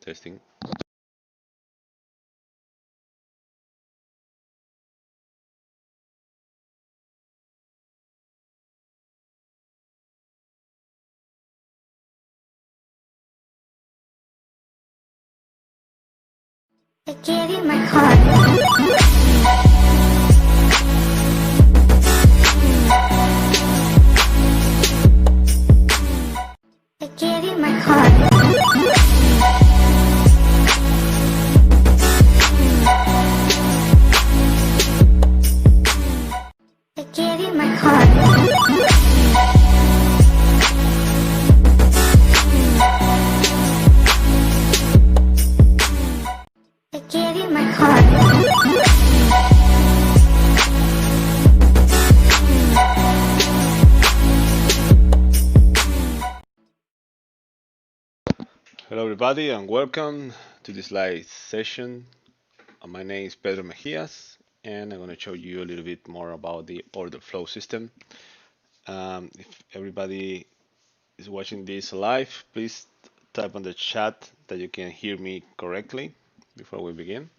Testing. I gave you my heart. I gave you my heart. I gave you my heart. I gave you my heart. Hello everybody and welcome to this live session. My name is Pedro Mejias and I'm going to show you a little bit more about the order flow system. If everybody is watching this live, please type on the chat that you can hear me correctly before we begin.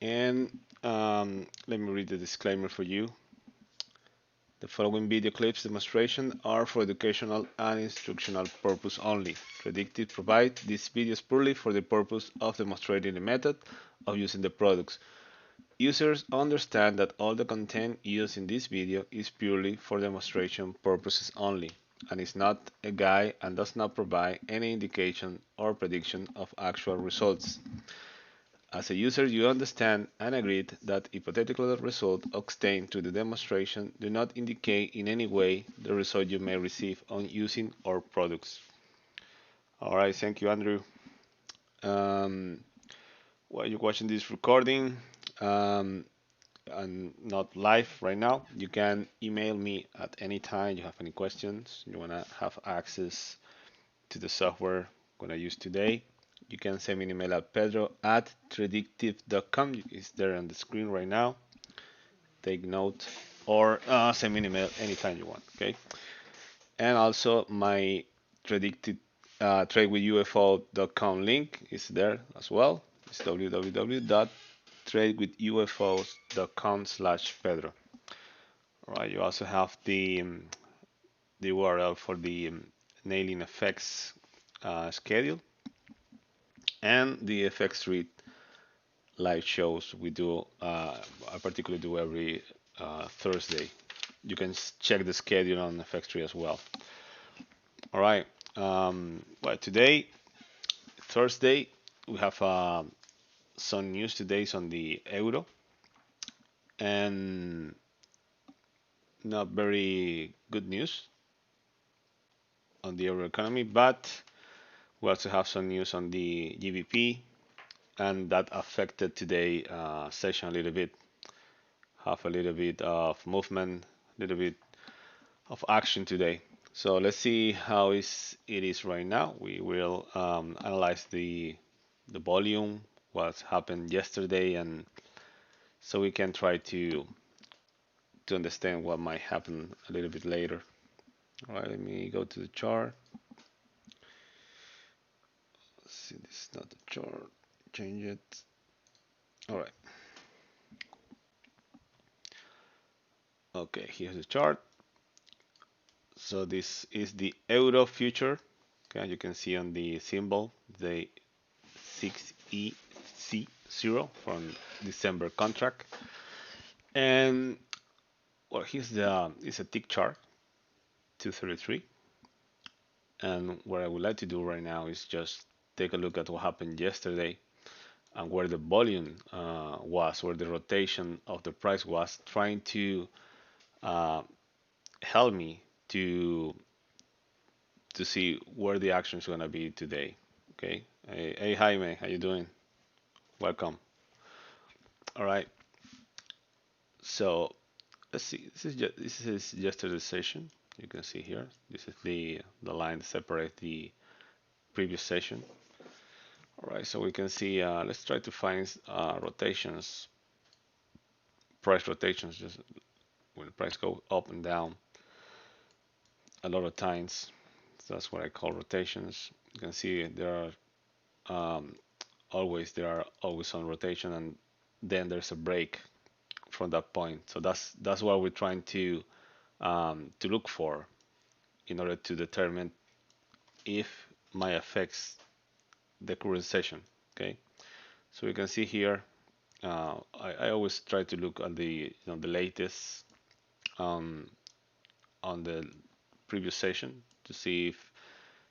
And let me read the disclaimer for you. The following video clips demonstration are for educational and instructional purpose only. Traddictiv provides these videos purely for the purpose of demonstrating the method of using the products. Users understand that all the content used in this video is purely for demonstration purposes only, and is not a guide and does not provide any indication or prediction of actual results. As a user, you understand and agreed that hypothetical results obtained through the demonstration do not indicate in any way the result you may receive on using our products. All right, thank you, Andrew. While you're watching this recording and not live right now, you can email me at any time you have any questions, you want to have access to the software I'm going to use today. You can send me an email at pedro@traddictiv.com. It's there on the screen right now. Take note, or send me an email anytime you want. Okay. And also my traddictiv tradewithufos.com link is there as well. It's www.tradewithufos.com/Pedro. All right. You also have the URL for the nailing effects schedule. And the FX3 live shows we do, I particularly do every Thursday. You can check the schedule on FX3 as well. All right. Well, today, Thursday, we have some news today on the euro, and not very good news on the euro economy, but we also have some news on the GBP, and that affected today session a little bit. Have a little bit of movement, a little bit of action today. So let's see how it is right now. We will analyze the volume, what happened yesterday, and so we can try to understand what might happen a little bit later. All right, let me go to the chart. Let's see, this is not the chart. Change it. All right. Okay, here's the chart. So this is the euro future. Okay, you can see on the symbol the 6EC0 from December contract. And well, here's it's a tick chart, 233. And what I would like to do right now is just take a look at what happened yesterday and where the volume was, where the rotation of the price was, trying to help me to see where the action is going to be today. Okay. Hey, Jaime, how you doing? Welcome. All right. So let's see. This is yesterday's session. You can see here. This is the line that separates the previous session. All right. So we can see. Let's try to find rotations, price rotations, just when the price go up and down. A lot of times. So that's what I call rotations. You can see there are um, always they are always on rotation, and then there's a break from that point. So that's what we're trying to look for in order to determine if my affects the current session. Okay, so you can see here. I always try to look at the latest um, on the previous session to see if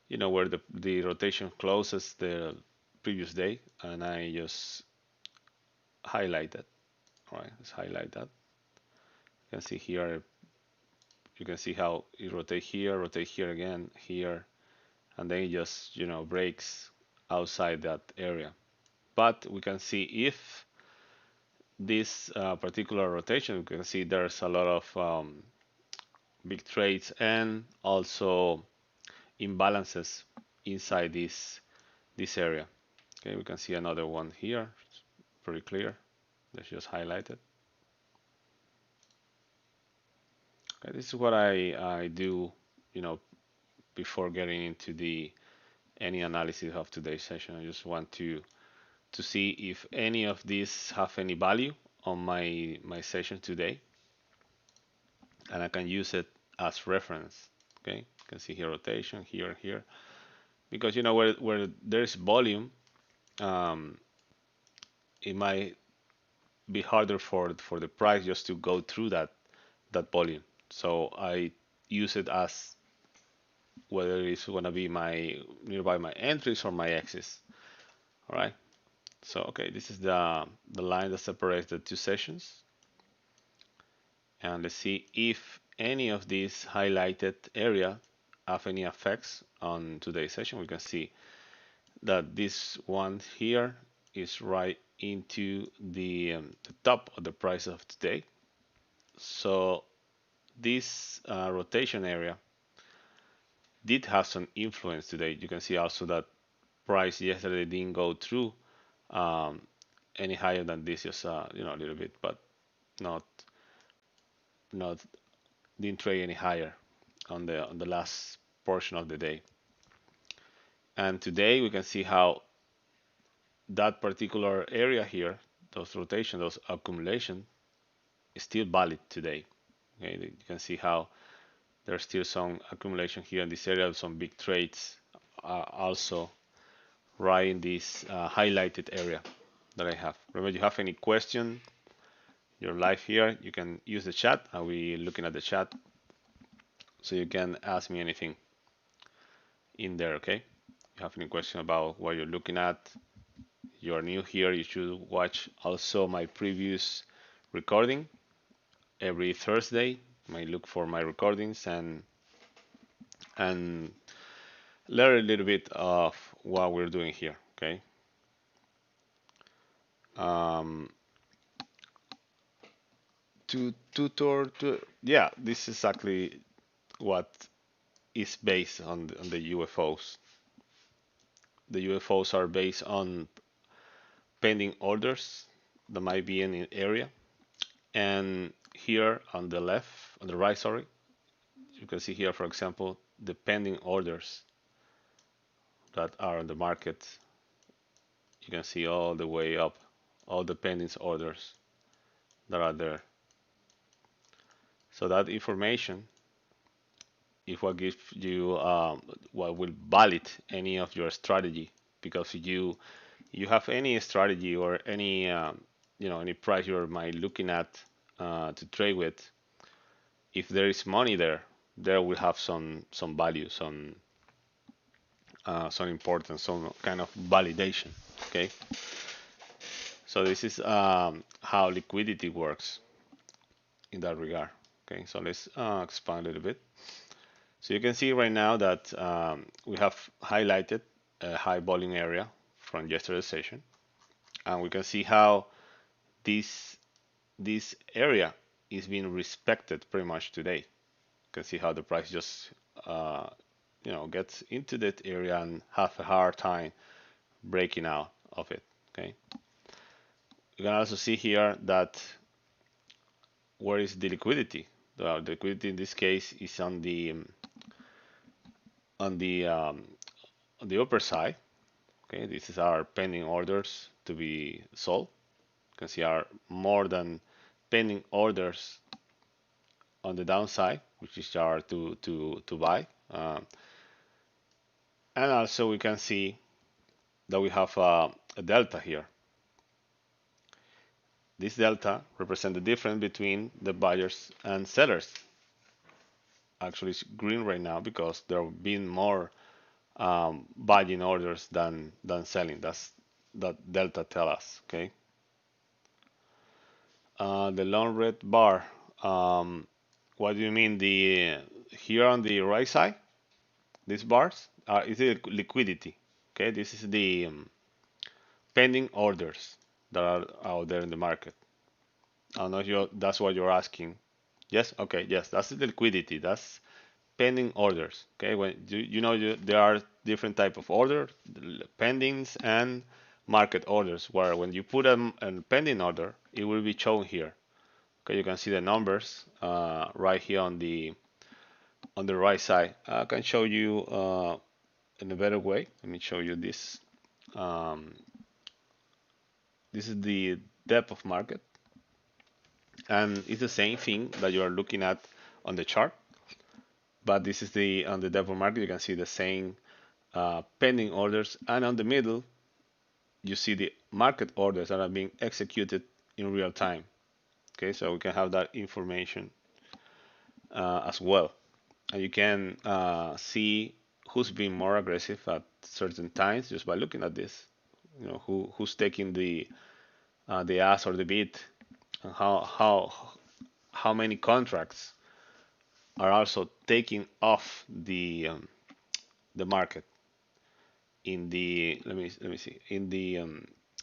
where the rotation closes the previous day, and I just highlight that. All right, let's highlight that. You can see here. You can see how it rotate here again, here, and then it just breaks outside that area. But we can see if this particular rotation, we can see there's a lot of big trades and also imbalances inside this area. Okay, we can see another one here. It's pretty clear. Let's just highlight it. Okay, this is what I do, before getting into the any analysis of today's session. I just want to see if any of these have any value on my session today, and I can use it as reference. Okay, you can see here rotation here and here, because where there's volume, um, it might be harder for the price just to go through that volume. So I use it as whether it's going to be my nearby my entries or my exits. All right. So okay, this is the line that separates the two sessions, and let's see if any of these highlighted area have any effects on today's session. We can see that this one here is right into the top of the price of today. So this rotation area did have some influence today. You can see also that price yesterday didn't go through um, any higher than this, just a little bit, but not not didn't trade any higher on the last portion of the day. And today we can see how that particular area here, those rotation, those accumulation, is still valid today. Okay, you can see how there's still some accumulation here in this area, some big trades also right in this highlighted area that I have. Remember, if you have any question, you're live here, you can use the chat. I'll be looking at the chat, so you can ask me anything in there, okay? If you have any question about what you're looking at, you're new here, you should watch also my previous recording every Thursday. You might look for my recordings and learn a little bit of what we're doing here, okay? Um, yeah, this is exactly what is based on the UFOs. The UFOs are based on pending orders that might be in an area. And here on the left, on the right, sorry, you can see here, for example, the pending orders that are on the market. You can see all the way up, all the pending orders that are there. So that information is what gives you what will valid any of your strategy, because you have any strategy or any any price you might looking at to trade with. If there is money there will have some value, some importance, some kind of validation. Okay, so this is how liquidity works in that regard. Okay, so let's expand a little bit. So you can see right now that we have highlighted a high volume area from yesterday's session, and we can see how this area is being respected pretty much today. You can see how the price just uh, gets into that area and have a hard time breaking out of it. Okay, you can also see here that where is the liquidity? The liquidity in this case is on the on the upper side. Okay, this is our pending orders to be sold. You can see our more than pending orders on the downside, which is our to buy. And also we can see that we have a delta here. This delta represents the difference between the buyers and sellers. Actually, it's green right now because there have been more buying orders than selling. That's that delta tell us. Okay. The long red bar. What do you mean? The here on the right side, these bars is the liquidity. Okay, this is the pending orders that are out there in the market. I don't know if that's what you're asking. Yes. Okay. Yes, that's the liquidity. That's pending orders. Okay, when there are different type of orders, pendings and market orders. Where when you put a pending order, it will be shown here. Okay, you can see the numbers right here on the right side. I can show you in a better way. Let me show you this. Um, this is the depth of market, and it's the same thing that you are looking at on the chart. But this is the on the depth of market. You can see the same pending orders, and on the middle, you see the market orders that are being executed in real time. Okay, so we can have that information as well. And you can see who's being more aggressive at certain times just by looking at this. Who's taking the ask or the bid, and how many contracts are also taking off the market in the let me see in the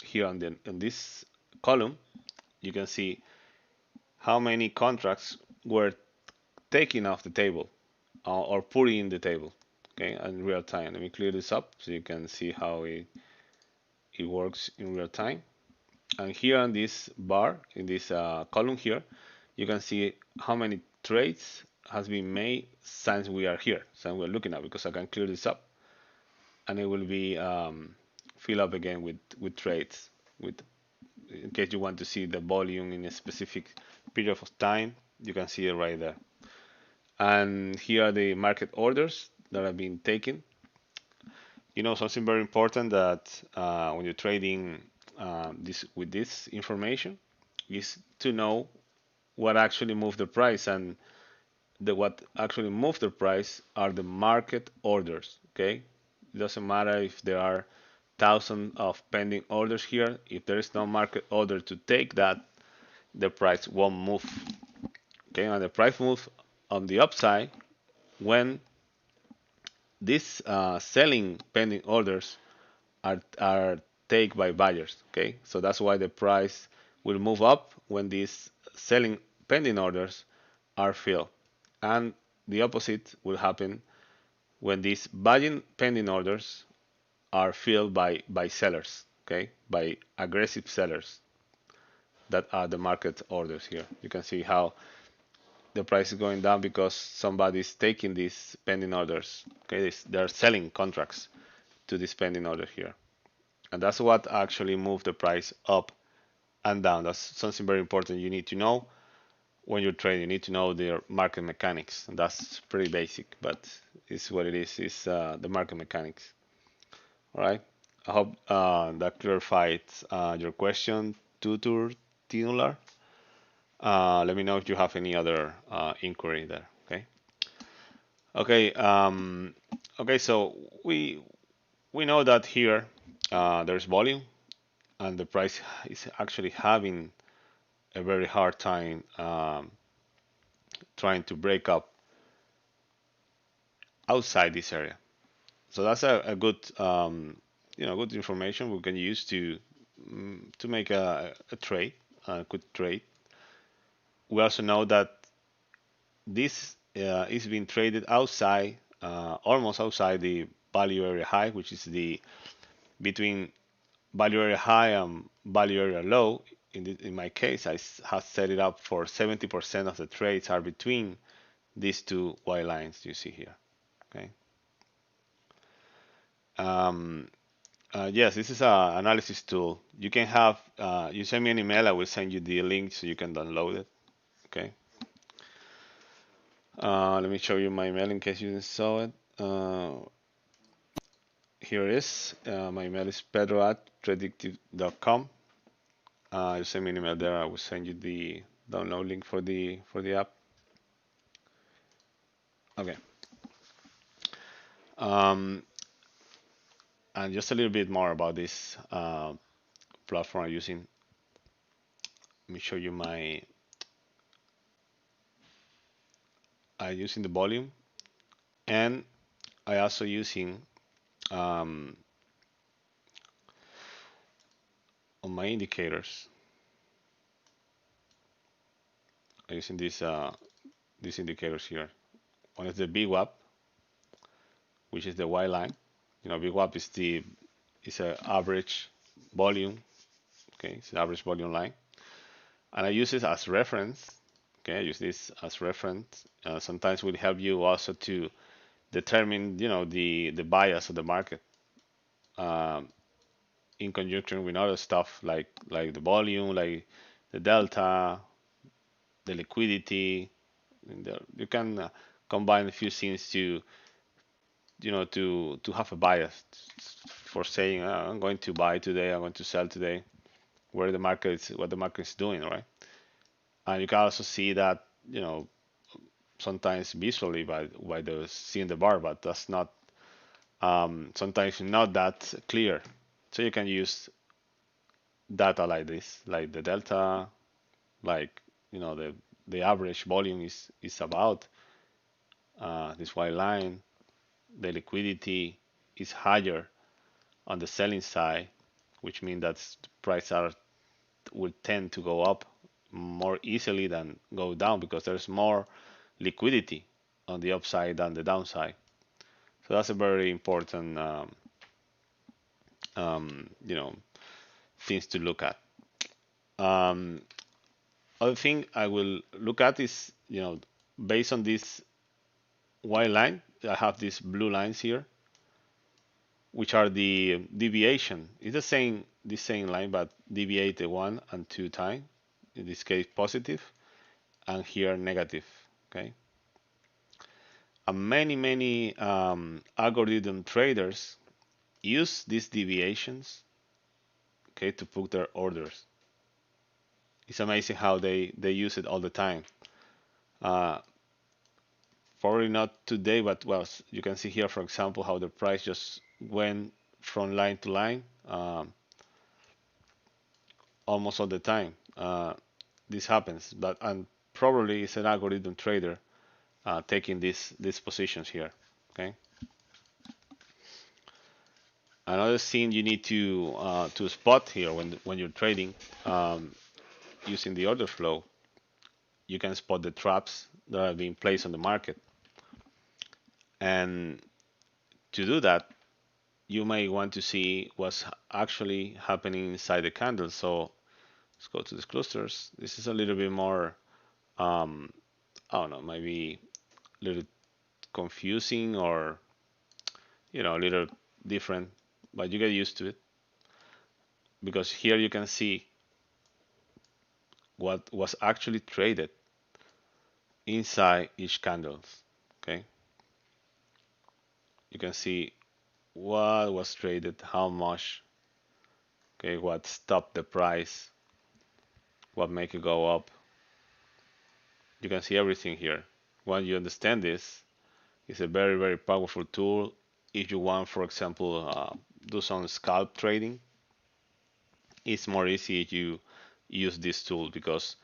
here on the in this column you can see how many contracts were taken off the table or put in the table, okay, in real time. Let me clear this up so you can see how it works in real time. And here on this bar, in this column here, you can see how many trades has been made since we are here, since we're looking at, because I can clear this up and it will be fill up again with trades, with in case you want to see the volume in a specific period of time, you can see it right there. And here are the market orders that have been taken. Something very important that when you're trading this with this information is to know what actually moved the price, and what actually moved the price are the market orders. Okay, it doesn't matter if there are thousands of pending orders here. If there is no market order to take that, the price won't move. Okay, and the price moves on the upside when these selling pending orders are taken by buyers. Okay, so that's why the price will move up when these selling pending orders are filled, and the opposite will happen when these buying pending orders are filled by sellers. Okay, by aggressive sellers that are the market orders here. You can see how the price is going down because somebody's taking these pending orders. Okay, they're selling contracts to this pending order here, and that's what actually moved the price up and down. That's something very important you need to know when you're trading. You need to know the market mechanics, and that's pretty basic, but it's what it is. It's the market mechanics. All right. I hope that clarified your question, Tutor Tinular. Let me know if you have any other inquiry there. Okay. Okay. Okay. So we know that here there's volume, and the price is actually having a very hard time trying to break up outside this area. So that's a good good information we can use to make a trade, a good trade. We also know that this is being traded outside, almost outside the value area high, which is the between value area high and value area low. In my case, I have set it up for 70% of the trades are between these two white lines you see here. Okay. Yes, this is a analysis tool. You can have, you send me an email, I will send you the link so you can download it. Okay. Let me show you my email in case you didn't saw it. Here it is. My email is pedro at traddictiv.com. You send me an email there. I will send you the download link for the app. Okay. Um, and just a little bit more about this platform I'm using. Let me show you my. I'm using the volume, and I also using um, on my indicators. I'm using these indicators here. One is the VWAP, which is the white line. You know, VWAP is a average volume. Okay, it's an average volume line, and I use it as reference. Okay, I use this as reference. Sometimes will help you also to determine, you know, the bias of the market um, in conjunction with other stuff like the volume, like the delta, the liquidity. And you can combine a few things to, you know, to have a bias for saying I'm going to buy today, I'm going to sell today, where the market is, what the market is doing, right? And you can also see that, you know, sometimes visually by the seeing the bar, but that's not sometimes not that clear. So you can use data like this, like the delta, like, you know, the average volume is about this white line. The liquidity is higher on the selling side, which means that prices are will tend to go up more easily than go down because there's more liquidity on the upside than the downside. So that's a very important, you know, things to look at. Um, Other thing I will look at is, you know, based on this white line, I have these blue lines here, which are the deviation. It's the same line, but deviated 1 and 2 times. In this case, positive, and here negative. Okay. And many algorithm traders use these deviations, okay, to put their orders. It's amazing how they use it all the time. Uh, Probably not today, but well, you can see here, for example, how the price just went from line to line almost all the time. This happens, but and probably it's an algorithm trader taking these positions here. Okay. Another thing you need to spot here when you're trading um, using the order flow, you can spot the traps that are being placed on the market, and to do that, you may want to see what's actually happening inside the candle. So let's go to these clusters. This is a little bit more, I don't know, maybe a little confusing or, you know, a little different, but you get used to it because here you can see what was actually traded inside each candles. Okay, you can see what was traded, how much, okay, what stopped the price, what make it go up. You can see everything here. Once you understand this, it's a very powerful tool if you want, for example, do some scalp trading. It's more easy if you use this tool because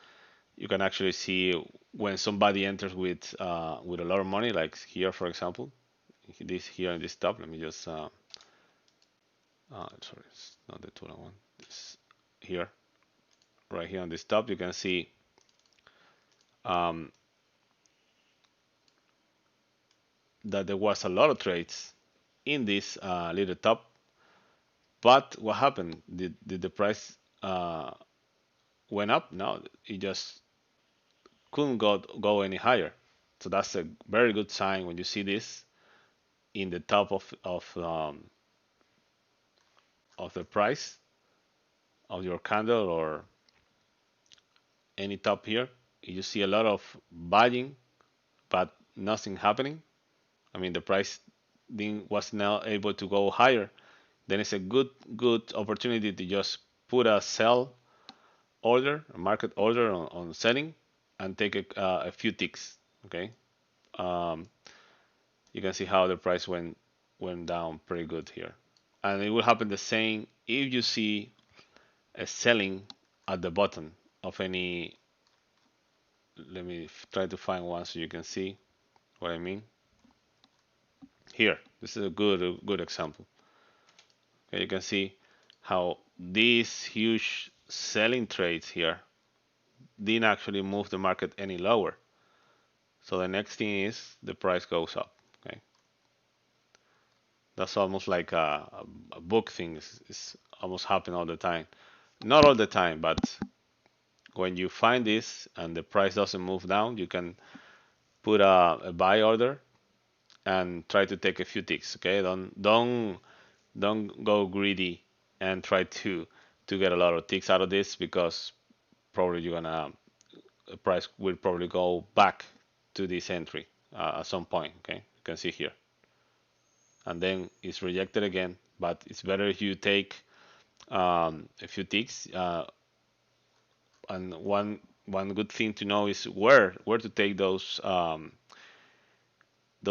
you can actually see when somebody enters with a lot of money, like here, for example, this here in this top. Let me just sorry, it's not the tool I want. This here, right here on this top, you can see um, that there was a lot of trades in this little top. But what happened? Did the price went up? No, it just couldn't go any higher. So that's a very good sign when you see this in the top of of the price of your candle or any top here, you see a lot of buying, but nothing happening. I mean, the price was now able to go higher. Then it's a good opportunity to just put a sell order, a market order on selling, and take a few ticks. Okay, um, you can see how the price went down pretty good here, and it will happen the same if you see a selling at the bottom of any. Let me try to find one so you can see what I mean. Here, this is a good example. Okay, you can see how these huge selling trades here didn't actually move the market any lower. So the next thing is the price goes up. Okay, that's almost like a book thing. It's almost happen all the time. Not all the time, but when you find this and the price doesn't move down, you can put a buy order and try to take a few ticks. Okay, don't go greedy and try to get a lot of ticks out of this because probably you're gonna the price will probably go back to this entry at some point. Okay, you can see here, and then it's rejected again. But it's better if you take a few ticks. And one good thing to know is where to take those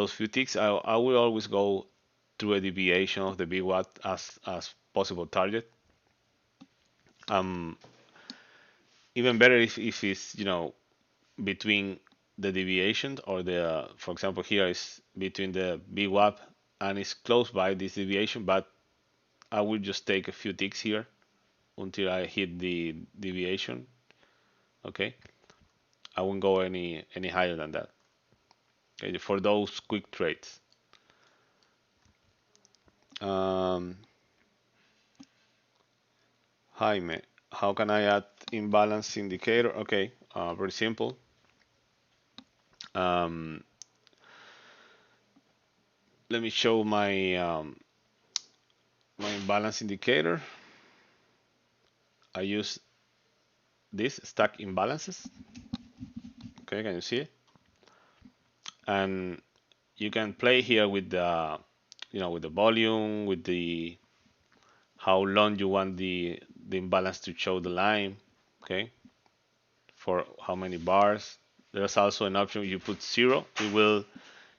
few ticks. I will always go through a deviation of the big watt as possible target. Um, Even better if it's between the deviation or the for example here is between the big wap and it's close by this deviation, but I will just take a few ticks here until I hit the deviation. Okay, I won't go any higher than that. Okay, for those quick trades. um, Jaime, how can I add imbalance indicator? Okay, very simple. um, Let me show my imbalance indicator. I use this stack imbalances. Okay, can you see it? And you can play here with the with the volume, with the how long you want the imbalance to show the line. Okay, for how many bars. There's also an option you put 0, it will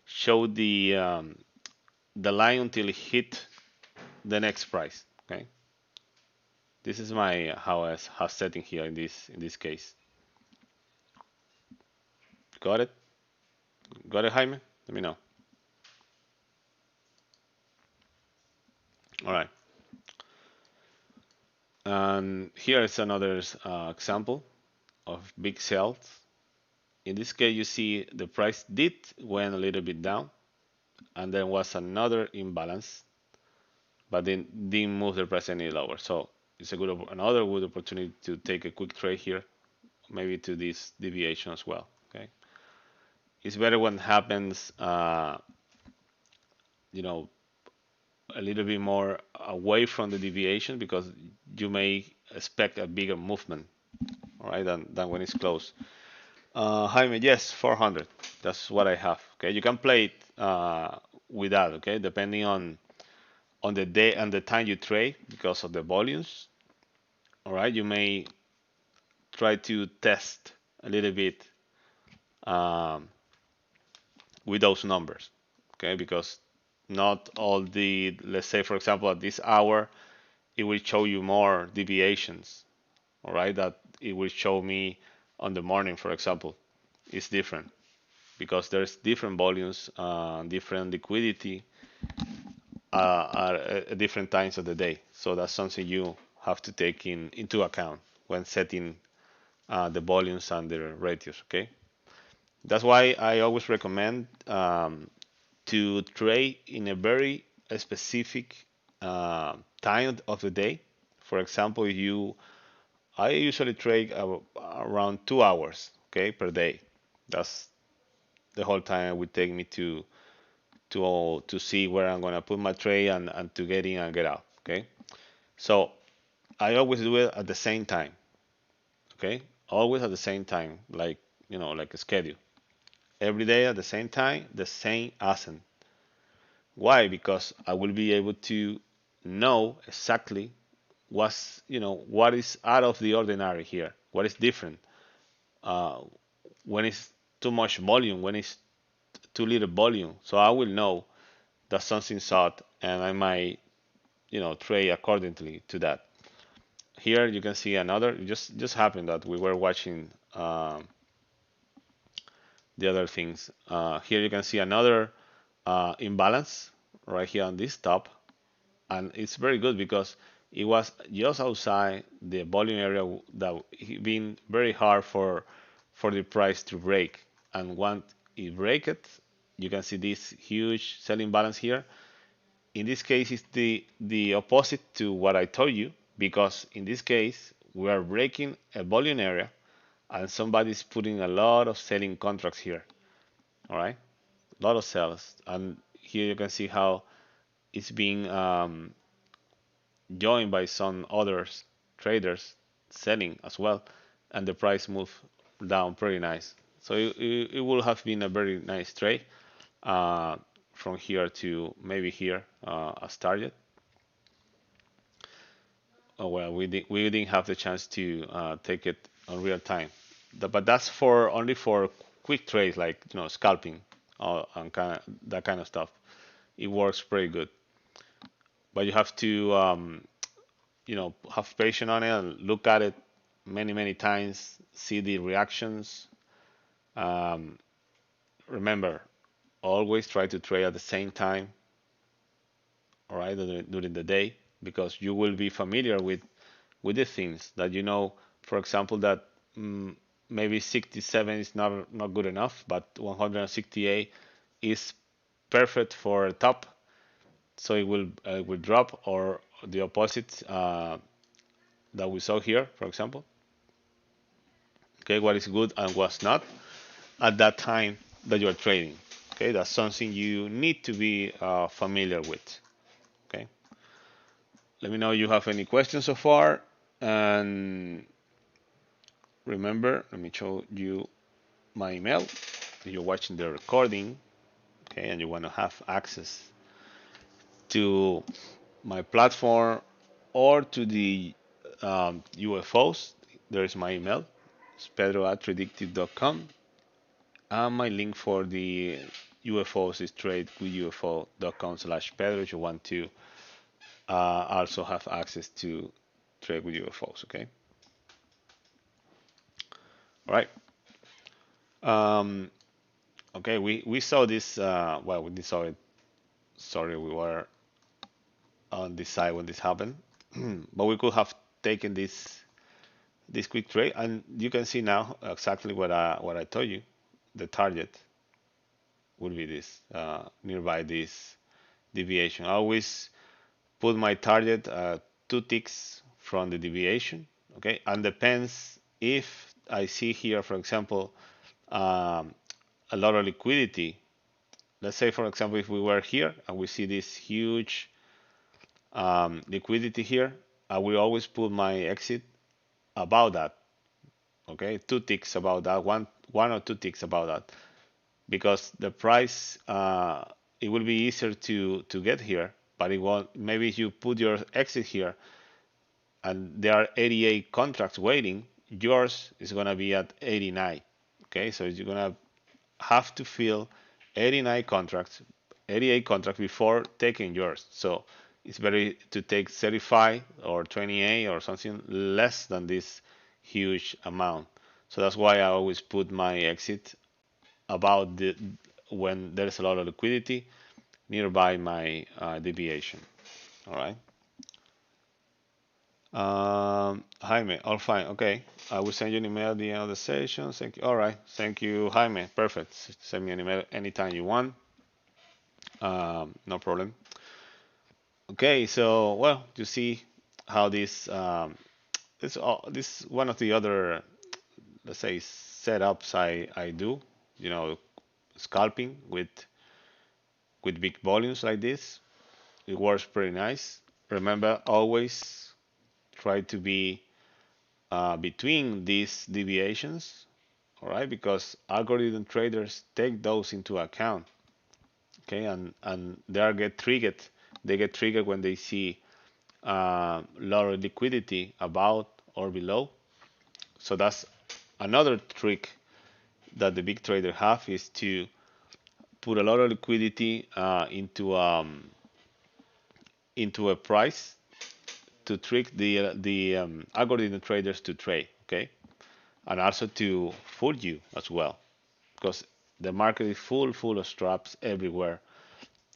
show the line until it hit the next price. Okay, this is my how I have setting here in this case. Got it? Got it, Jaime? Let me know. All right. And here is another example of big sales. In this case, you see the price did went a little bit down, and there was another imbalance, but then didn't move the price any lower. So it's another good opportunity to take a quick trade here, maybe to this deviation as well. Okay, it's better when it happens, you know, a little bit more away from the deviation because you may expect a bigger movement, all right, than when it's close. Jaime, yes, 400. That's what I have. Okay, you can play it with that. Okay, depending on the day and the time you trade because of the volumes. All right, you may try to test a little bit um, with those numbers. Okay, because not all the, let's say for example at this hour, it will show you more deviations. All right, that it will show me on the morning, for example. It's different because there's different volumes, different liquidity at different times of the day. So that's something you have to take into account when setting the volumes and the ratios. Okay, that's why I always recommend to trade in a very specific time of the day. For example, I usually trade around 2 hours, okay, per day. That's the whole time it would take me to see where I'm gonna put my trade and to get in and get out. Okay, So I always do it at the same time. Okay, always at the same time, like like a schedule. Every day at the same time, the same ascent. Why? Because I will be able to know exactly what is out of the ordinary here, what is different, uh, when it's too much volume, when it's too little volume. So I will know that something's odd, and I might, trade accordingly to that. Here you can see another. It just happened that we were watching the other things. Here you can see another imbalance right here on this top, and it's very good because it was just outside the volume area that been very hard for the price to break. And once it break it, you can see this huge selling balance here. In this case, it's the opposite to what I told you, because in this case we are breaking a volume area and somebody's putting a lot of selling contracts here. All right, a lot of sales, and here you can see how it's being joined by some others traders selling as well, and the price moved down pretty nice. So it will have been a very nice trade uh, from here to maybe here as target. Oh, well, we didn't have the chance to take it on real time, but that's for only for quick trades like scalping and that kind of stuff. It works pretty good, but you have to have patience on it and look at it many times, see the reactions. Um, Remember, always try to trade at the same time, all right, during the day, because you will be familiar with the things that for example, that mm, maybe 67 is not good enough, but 168 is perfect for a top, so it will drop, or the opposite that we saw here, for example. Okay, what is good and what's not at that time that you are trading. Okay, that's something you need to be familiar with. Okay, let me know if you have any questions so far, and remember, let me show you my email. If you're watching the recording, okay, and you want to have access to my platform or to the UFOs, there is my email. It's pedro@traddictiv.com. And my link for the UFOs is tradewithufo.com/Pedro if you want to also have access to trade with UFOs. Okay. All right. Um, okay. We saw this. Well, we saw it. Sorry, we were on this side when this happened, but we could have taken this quick trade, and you can see now exactly what I told you. The target will be this nearby this deviation. I always put my target 2 ticks from the deviation, okay, and depends if I see here, for example, um, a lot of liquidity. Let's say, for example, if we were here and we see this huge liquidity here, I will always put my exit about that, okay, 2 ticks about that, one or 2 ticks about that, because the price it will be easier to get here, but it won't. Maybe if you put your exit here and there are 88 contracts waiting, yours is going to be at 89. Okay, so you're going to have to fill 89 contracts, 88 contracts before taking yours. So it's better to take 35 or 28 or something less than this huge amount. So that's why I always put my exit about the when there's a lot of liquidity nearby my deviation. All right. Jaime, all fine. Okay. I will send you an email at the end of the session. Thank you. All right. Thank you, Jaime. Perfect. Send me an email anytime you want. No problem. Okay. So, well, you see how this one of the other, let's say, setups I do. You know, scalping with big volumes like this. It works pretty nice. Remember, always try to be between these deviations, all right, because algorithm traders take those into account, okay, and they get triggered when they see lower liquidity about or below. So that's another trick that the big trader have, is to put a lot of liquidity into a price to trick the algorithm traders to trade, okay, and also to fool you as well, because the market is full of traps everywhere,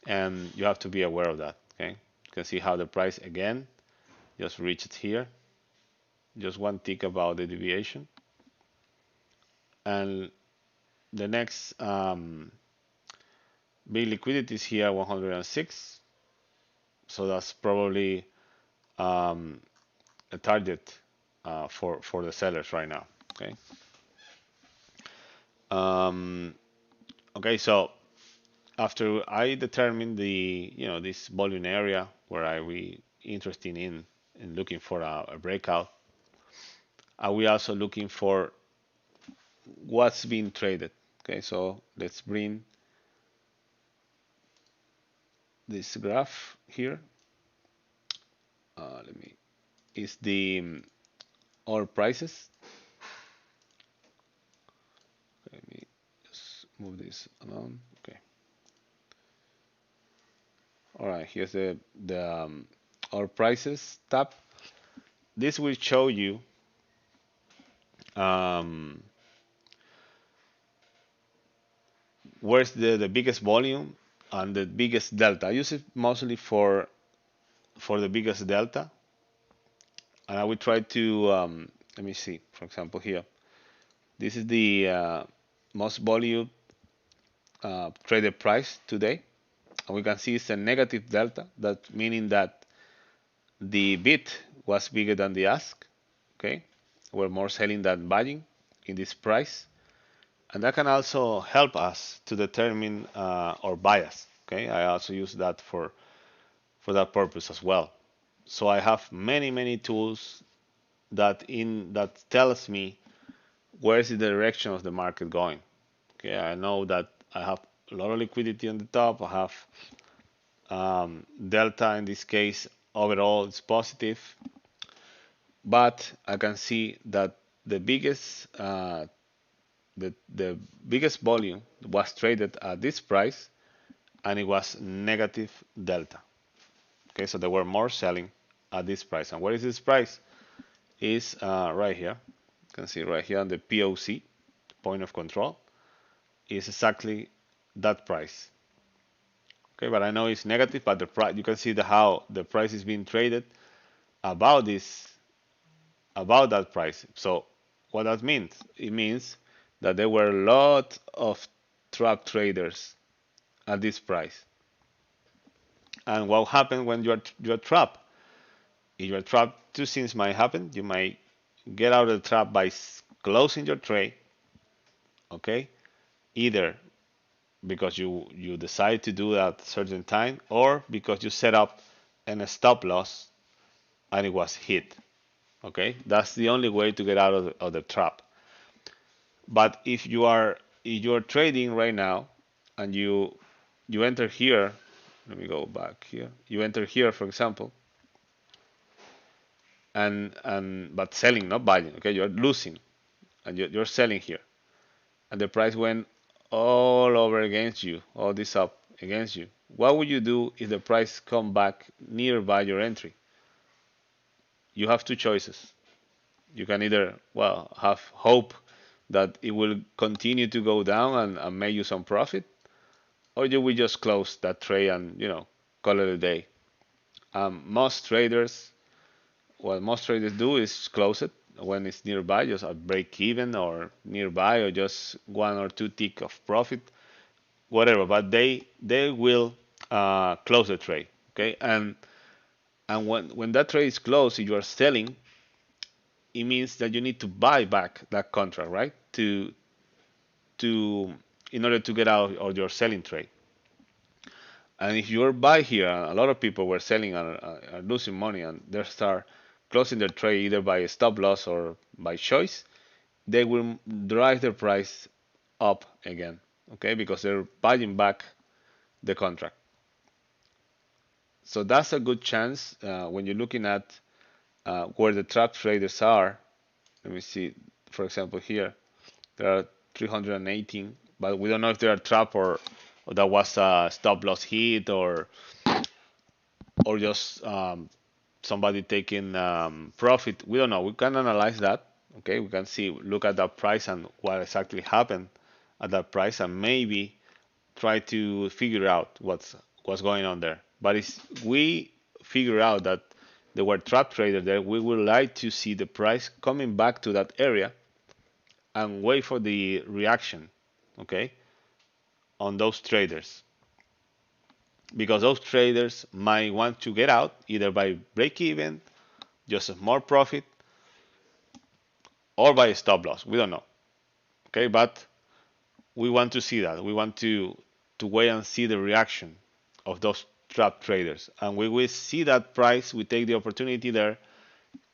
and you have to be aware of that. Okay, you can see how the price again just reached here, just one tick about the deviation, and the next big liquidity is here 106, so that's probably um, a target for the sellers right now. Okay. Um, okay, so after I determine the this volume area where I be interested in looking for a breakout, are we also looking for what's being traded? Okay, so let's bring this graph here. Let me is the oil prices. Let me just move this along. Okay. All right. Here's the oil prices tab. This will show you um, where's the biggest volume and the biggest delta. I use it mostly for the biggest delta, and I will try to let me see. For example, here, this is the most volume traded price today, and we can see it's a negative delta. That meaning that the bid was bigger than the ask. Okay, we're more selling than buying in this price, and that can also help us to determine our bias. Okay, I also use that for that purpose as well. So I have many tools that tells me where is the direction of the market going. Okay, I know that I have a lot of liquidity on the top. I have delta in this case overall is positive, but I can see that the biggest the biggest volume was traded at this price, and it was negative delta. Okay, so there were more selling at this price. And what is this price? Is right here. You can see right here on the POC, point of control, is exactly that price. Okay, but I know it's negative, but the price, you can see how the price is being traded about about that price. So what that means? It means that there were a lot of trap traders at this price. And what happens when you're trapped? If you're trapped, two things might happen. You might get out of the trap by closing your trade, okay? Either because you decide to do that at a certain time, or because you set up a stop loss and it was hit, okay? That's the only way to get out of the trap. But if you're trading right now and you enter here, let me go back here. You enter here, for example, and but selling, not buying. Okay, you're losing, and you're selling here, and the price went all over against you, all this up against you. What would you do if the price come back nearby your entry? You have two choices. You can either, well, have hope that it will continue to go down and make you some profit, or you will just close that trade and call it a day. Most traders What most traders do is close it when it's nearby, just a break even or nearby, or just one or two tick of profit, whatever. But they will close the trade, okay? And when that trade is closed, if you are selling, it means that you need to buy back that contract, right? To in order to get out of your selling trade. And if you're buy here, a lot of people were selling and are losing money, and they start closing their trade either by stop loss or by choice, they will drive the price up again, okay, because they're buying back the contract. So that's a good chance when you're looking at where the trap traders are. Let me see, for example, here there are 318, but we don't know if they are trap or that was a stop loss hit or just somebody taking profit. We don't know. We can analyze that. Okay, we can see, look at that price and what exactly happened at that price, and maybe try to figure out what's going on there. But if we figure out that there were trap traders there, we would like to see the price coming back to that area and wait for the reaction, okay, on those traders, because those traders might want to get out either by break even, just a small profit, or by stop loss. We don't know, okay, but we want to see that. We want to wait and see the reaction of those trap traders, and we will see that price. We take the opportunity there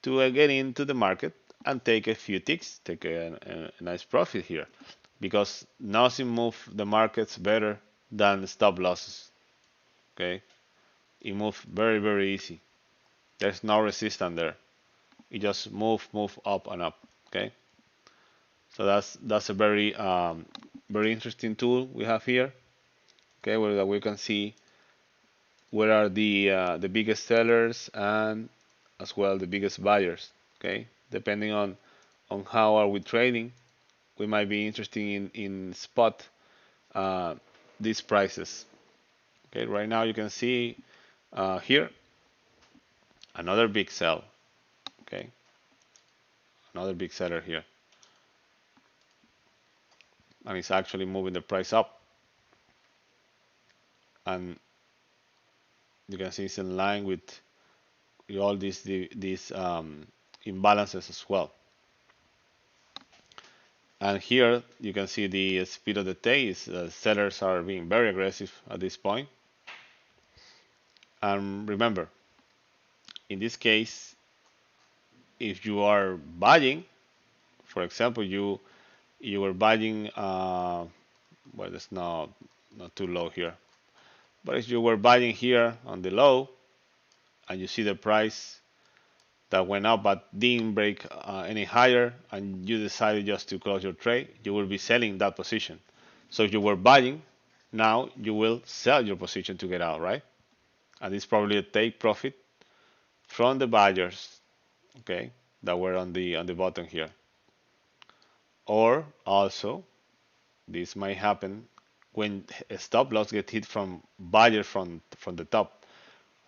to get into the market and take a few ticks, take a nice profit here, because nothing moves the markets better than stop losses. Okay, it moves very easy. There's no resistance there. It just move up and up. Okay, so that's a very interesting tool we have here. Okay, where we can see where are the biggest sellers and as well the biggest buyers. Okay, depending on how are we trading, we might be interested in spot uh, these prices. Okay, right now you can see here another big sell. Okay, another big seller here, and it's actually moving the price up, and you can see it's in line with all these imbalances as well. And here you can see the speed of the tape. Sellers are being very aggressive at this point. And remember, in this case, if you are buying, for example, you were buying, well, it's not too low here, but if you were buying here on the low, and you see the price that went up but didn't break any higher, and you decided just to close your trade, you will be selling that position. So if you were buying, now you will sell your position to get out, right? And it's probably a take profit from the buyers, okay, that were on the bottom here. Or also, this might happen when a stop loss get hit from buyer from the top.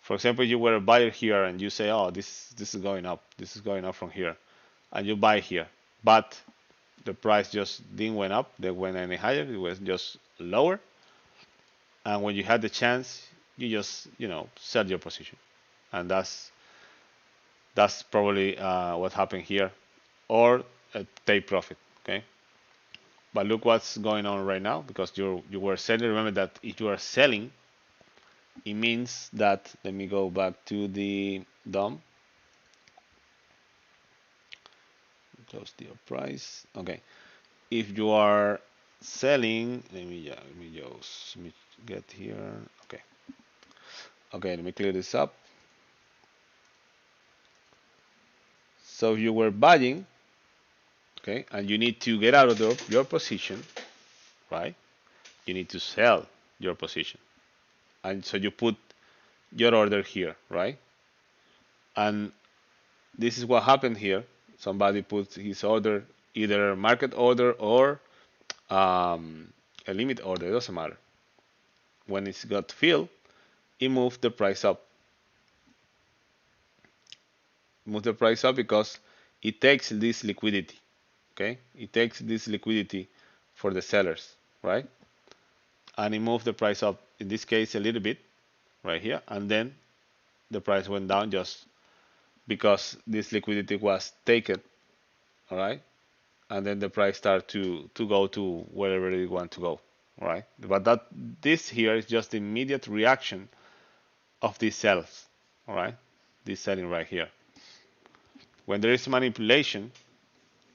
For example, you were a buyer here and you say, oh, this is going up. This is going up from here. And you buy here. But the price just didn't went up. They went any higher. It was just lower. And when you had the chance, you just, sell your position. And that's probably what happened here. Or take profit, okay? But look what's going on right now, because you were selling. Remember that if you are selling, it means that, let me go back to the DOM, close the price. Okay, if you are selling, let me get here. Okay, let me clear this up. So you were buying, okay, and you need to get out of your position, right? You need to sell your position, and so you put your order here, right? And this is what happened here. Somebody puts his order, either market order or a limit order, it doesn't matter. When it's got filled, it moved the price up. Move the price up because it takes this liquidity, okay? It takes this liquidity for the sellers, right? And it moved the price up, in this case, a little bit, right here, and then the price went down just because this liquidity was taken, all right? And then the price started to go to wherever it want to go, all right? But this here is just the immediate reaction of these cells, all right? This selling right here. When there is manipulation,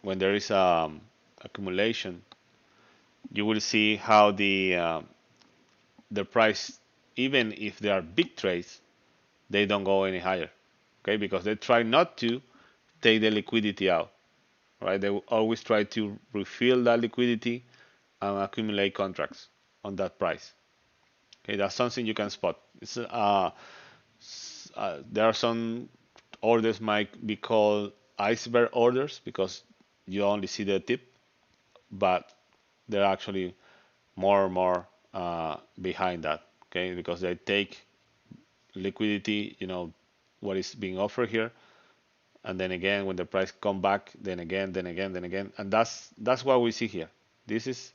when there is accumulation, you will see how the price, even if there are big trades, they don't go any higher, okay? Because they try not to take the liquidity out, right? They will always try to refill that liquidity and accumulate contracts on that price. Okay, that's something you can spot. There are some orders might be called iceberg orders because you only see the tip, but there are actually more and more behind that. Okay, because they take liquidity, what is being offered here, and then again when the price come back, then again, and that's what we see here. This is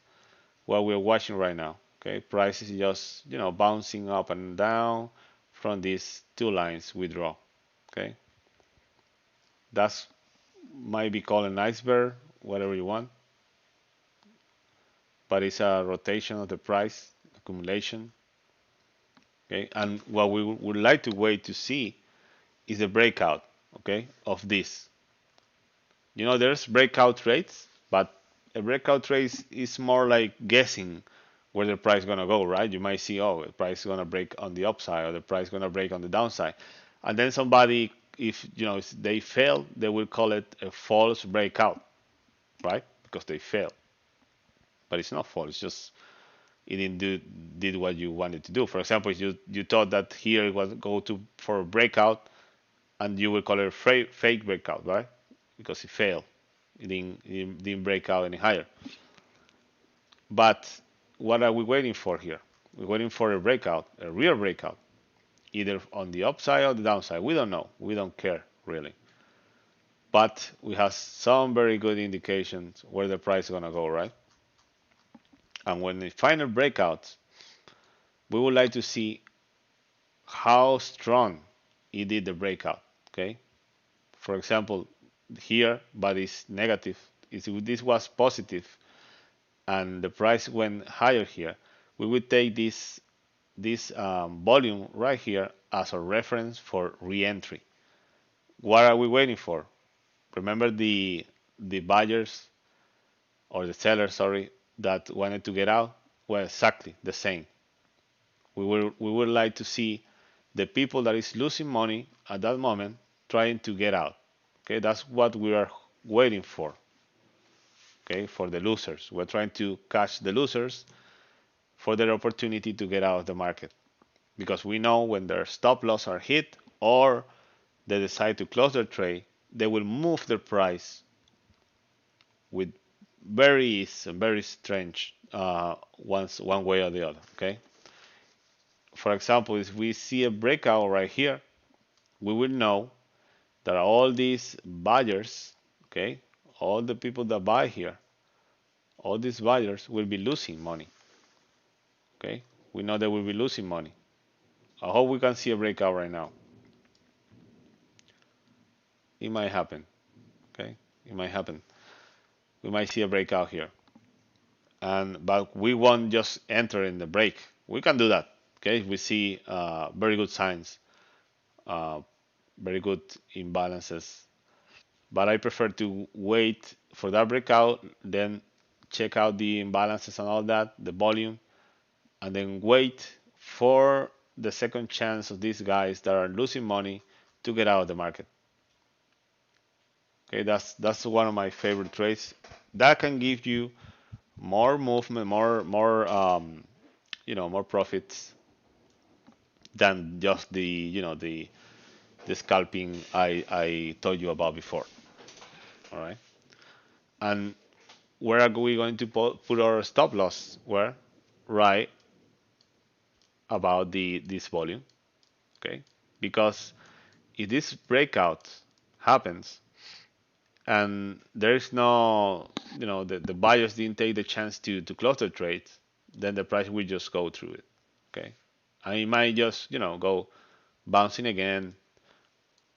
what we're watching right now. Okay, price is just bouncing up and down from these two lines we draw. Okay, that's might be called an iceberg, whatever you want, but it's a rotation of the price accumulation. Okay, and what we would like to wait to see is a breakout. Okay, of this. There's breakout rates, but a breakout rate is more like guessing where the price is gonna go, right? You might see, oh, the price is gonna break on the upside, or the price is gonna break on the downside, and then somebody, if they fail, they will call it a false breakout, right? Because they failed, but it's not false. It's just it didn't did what you wanted to do. For example, if you thought that here it was go to for a breakout, and you will call it a fake breakout, right? Because it failed. It didn't break out any higher. But what are we waiting for here? We're waiting for a breakout, a real breakout, either on the upside or the downside. We don't know. We don't care really. But we have some very good indications where the price is gonna go, right? And when the final breakout, we would like to see how strong it did the breakout. Okay. For example, here, but it's negative. If this was positive and the price went higher here, we would take this volume right here as a reference for re-entry. What are we waiting for? Remember the buyers or the sellers, sorry, that wanted to get out? Well, exactly the same. We would like to see the people that is losing money at that moment trying to get out. Okay, that's what we are waiting for. Okay, for the losers. We're trying to catch the losers for their opportunity to get out of the market. Because we know when their stop loss are hit or they decide to close their trade, they will move their price with very strange one way or the other. Okay. For example, if we see a breakout right here, we will know that all these buyers, okay, all the people that buy here, all these buyers will be losing money. Okay, we know they will be losing money. I hope we can see a breakout right now. It might happen. Okay, it might happen. We might see a breakout here, but we won't just enter in the break. We can do that. Okay, if we see very good signs, uh, very good imbalances. But I prefer to wait for that breakout, then check out the imbalances and all that, the volume, and then wait for the second chance of these guys that are losing money to get out of the market. Okay, that's one of my favorite trades. That can give you more movement, more profits than just the scalping I told you about before. All right, and where are we going to put our stop loss? Where? Right about this volume. Okay, because if this breakout happens and there is no, the buyers didn't take the chance to close the trade, then the price will just go through it. Okay, and it might just go bouncing again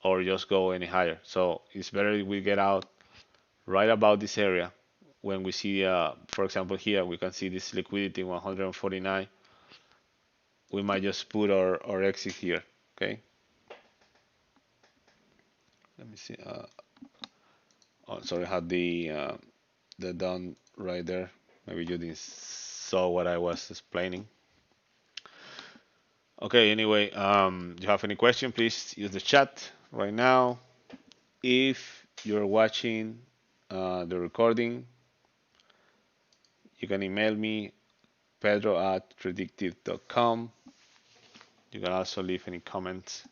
or just go any higher. So it's better we get out right about this area when we see, for example, here we can see this liquidity 149. We might just put our exit here. Okay, let me see. sorry, I had the down right there. Maybe you didn't saw what I was explaining. Okay, anyway, you have any question, please use the chat right now. If you're watching the recording, you can email me, pedro@traddictiv.com. You can also leave any comments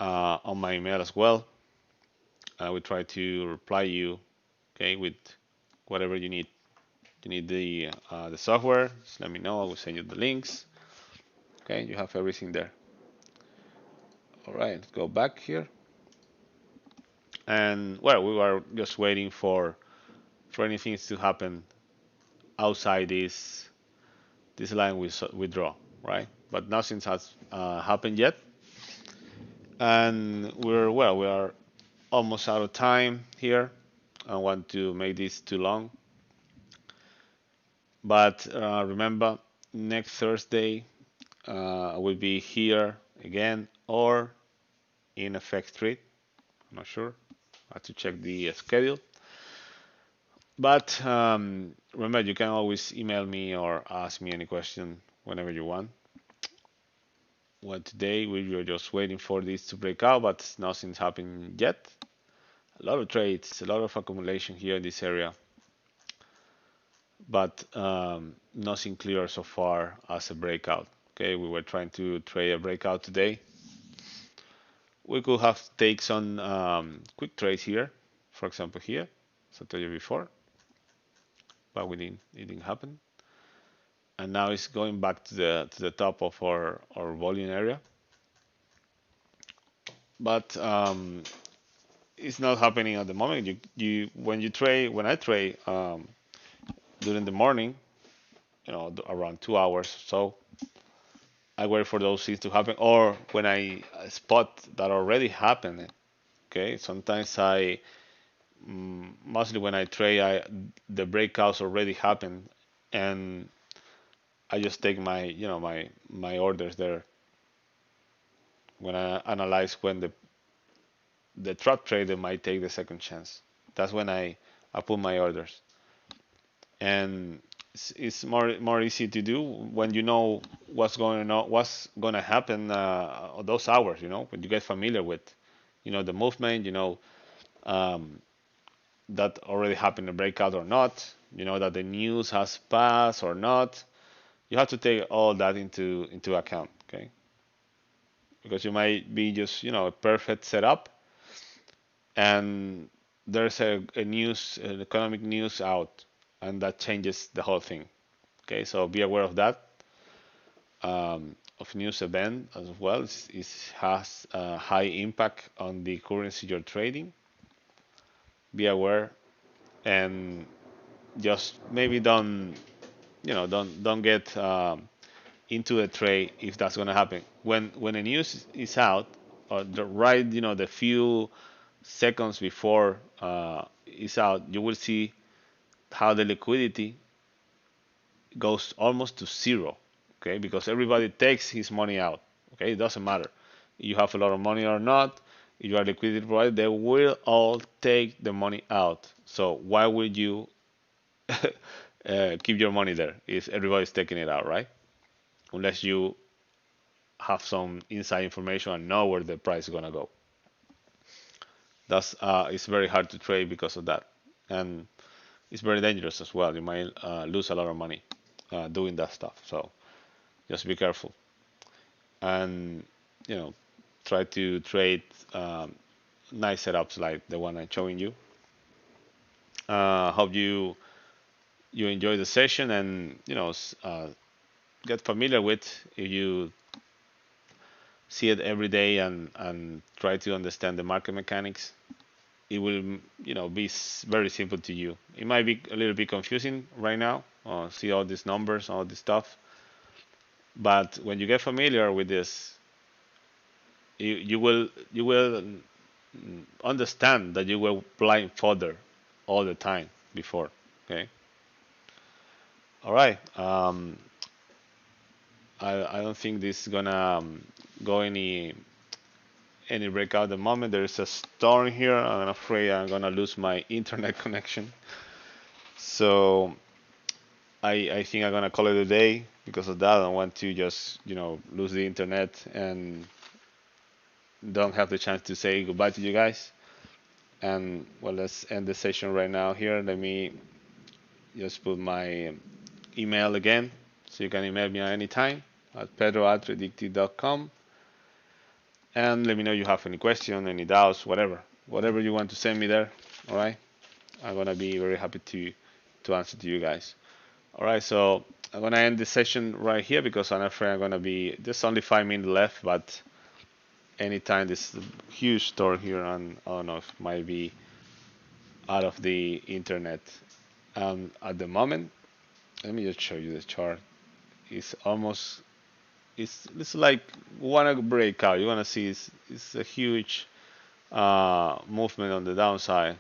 on my email as well. I will try to reply you, okay, with whatever you need. You need the software, just let me know. I will send you the links. Okay, you have everything there. All right, let's go back here. And well, we were just waiting for anything to happen outside this line we draw, right? But nothing has happened yet, and we are almost out of time here. I don't want to make this too long, but remember, next Thursday I will be here again or in Effect 3. I'm not sure. I have to check the schedule. But remember, you can always email me or ask me any question whenever you want. Well, today we were just waiting for this to break out, but nothing's happened yet. A lot of trades, a lot of accumulation here in this area, but nothing clear so far as a breakout. Okay, we were trying to trade a breakout today. We could have take some quick trades here, for example here, as I told you before, but it didn't happen. And now it's going back to the top of our volume area, but it's not happening at the moment. When I trade during the morning, around 2 hours, so I wait for those things to happen, or when I spot that already happened. Okay, sometimes mostly when I trade, the breakouts already happen, and I just take my orders there. When I analyze when the trap trader might take the second chance, that's when I put my orders, and it's more easy to do when you know what's going to happen those hours. When you get familiar with the movement, um, that already happened a breakout or not, that the news has passed or not. You have to take all that into account, okay? Because you might be just a perfect setup, and there's an economic news out, and that changes the whole thing. Okay, so be aware of that. Of news event as well. It has a high impact on the currency you're trading. Be aware, and just maybe don't get into a trade if that's going to happen. When the news is out, or the few seconds before it's out, you will see how the liquidity goes almost to zero. Okay, because everybody takes his money out. Okay, it doesn't matter if you have a lot of money or not. If you are a liquidity provider, they will all take the money out. So why would you keep your money there if everybody's taking it out, right? Unless you have some inside information and know where the price is gonna go. That's it's very hard to trade because of that, and it's very dangerous as well. You might lose a lot of money doing that stuff. So just be careful, and try to trade nice setups like the one I'm showing you. Hope you enjoy the session, and get familiar with. If you see it every day and try to understand the market mechanics, it will be very simple to you. It might be a little bit confusing right now, see all these numbers, all this stuff, but when you get familiar with this, you will understand that you were blind fodder all the time before. Okay. All right. I don't think this is gonna go any breakout at the moment. There is a storm here. I'm afraid I'm gonna lose my internet connection. So I think I'm gonna call it a day because of that. I don't want to just lose the internet and don't have the chance to say goodbye to you guys. And well, let's end the session right now here. Let me just put my email again, so you can email me at any time at pedro@traddictiv.com. And let me know if you have any question, any doubts, whatever you want to send me there. All right, I'm gonna be very happy to answer to you guys. All right, so I'm gonna end this session right here because I'm afraid I'm gonna be there's only 5 minutes left, but anytime this huge store here, and I don't know if it might be out of the internet. At the moment, let me just show you the chart. It's almost it's like wanna break out. You wanna see it's a huge movement on the downside,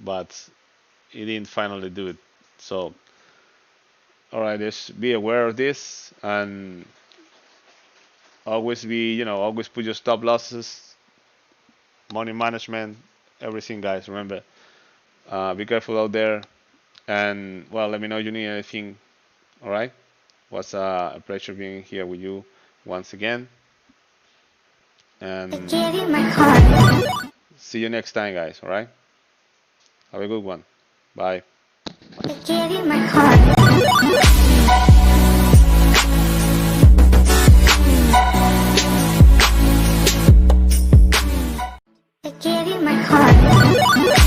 but it didn't finally do it. So all right, just be aware of this and always always put your stop losses, money management, everything, guys. Remember, be careful out there, and well, let me know if you need anything. All right, was a pleasure being here with you once again, and I give you my heart. see you next time, guys. All right, have a good one. Bye. I give you my heart. I give you my heart.